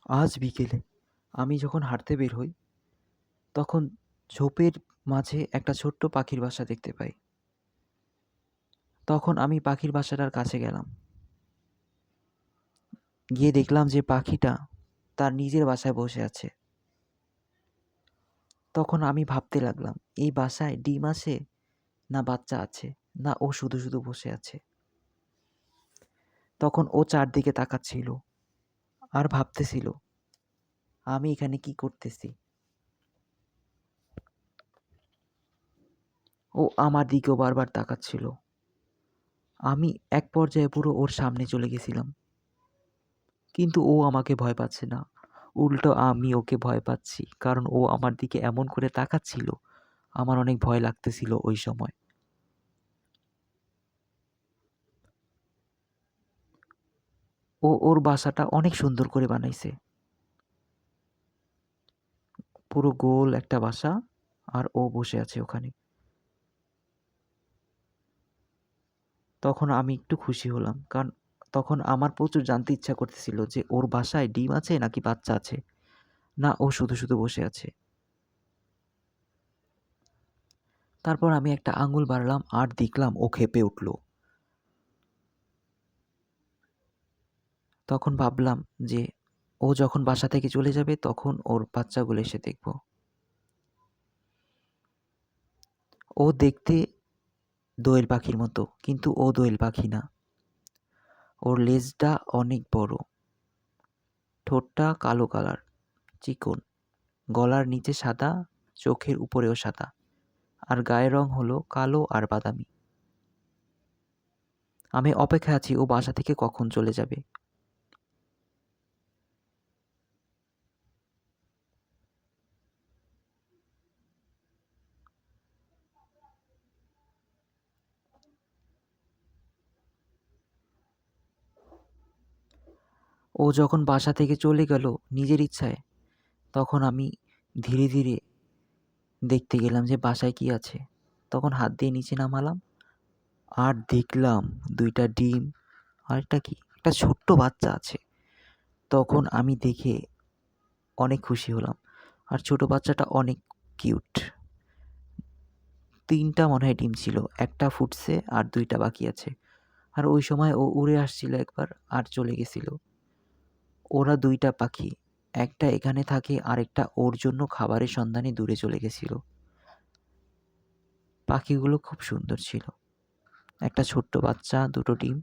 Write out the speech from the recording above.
আজ বিকেলে আমি যখন হাঁটতে বের হই, তখন ঝোপের মাঝে একটা ছোট্ট পাখির বাসা দেখতে পাই। তখন আমি পাখির বাসাটার কাছে গেলাম। গিয়ে দেখলাম যে পাখিটা তার নিজের বাসায় বসে আছে। তখন আমি ভাবতে লাগলাম, এই বাসায় ডিম আছে না বাচ্চা আছে, না ও শুধু শুধু বসে আছে। তখন ও চারদিকে তাকাচ্ছিল আর ভাবতেছিল, আমি এখানে কি করতেছি। ও আমার দিকেও বারবার তাকাচ্ছিল। আমি এক পর্যায়ে পুরো ওর সামনে চলে গেছিলাম, কিন্তু ও আমাকে ভয় পাচ্ছে না। উল্টো আমি ওকে ভয় পাচ্ছি, কারণ ও আমার দিকে এমন করে তাকাচ্ছিল। আমার অনেক ভয় লাগতেছিল ওই সময়। ও ওর বাসাটা অনেক সুন্দর করে বানাইছে। পুরো গোল একটা বাসা, আর ও বসে আছে ওখানে। তখন আমি একটু খুশি হলাম, কারণ তখন আমার প্রচুর জানতে ইচ্ছা করতেছিল যে ওর বাসায় ডিম আছে নাকি বাচ্চা আছে, না ও শুধু শুধু বসে আছে। তারপর আমি একটা আঙুল বাড়ালাম আর দেখলাম ও ক্ষেপে উঠল। তখন ভাবলাম যে ও যখন বাসা থেকে চলে যাবে তখন ওর বাচ্চাগুলো এসে দেখব। ও দেখতে দোয়েল পাখির মতো, কিন্তু ও দোয়েল পাখি না। ওর লেজটা অনেক বড়, ঠোঁটটা কালো কালার, চিকন, গলার নিচে সাদা, চোখের উপরেও সাদা, আর গায়ের রং হলো কালো আর বাদামি। আমি অপেক্ষায় আছি ও বাসা থেকে কখন চলে যাবে। ও যখন বাসা থেকে চলে গেল নিজের ইচ্ছায়, তখন আমি ধীরে ধীরে দেখতে গেলাম যে বাসায় কি আছে। তখন হাত দিয়ে নিচে নামালাম আর দেখলাম ২টা ডিম আর একটা ছোট্ট বাচ্চা আছে। তখন আমি দেখে অনেক খুশি হলাম। আর ছোট বাচ্চাটা অনেক কিউট। ৩টা মনে হয় ডিম ছিল। ১টা ফুটছে আর ২টা বাকি আছে। আর ওই সময় ও উড়ে আসছিল একবার আর চলে গেছিল। ওরা ২টা পাখি। একটা এখানে থাকে, আরেকটা ওর জন্য খাবারের সন্ধানে দূরে চলে গেছিল। পাখিগুলো খুব সুন্দর ছিল। একটা ছোট্ট বাচ্চা, ২টো ডিম।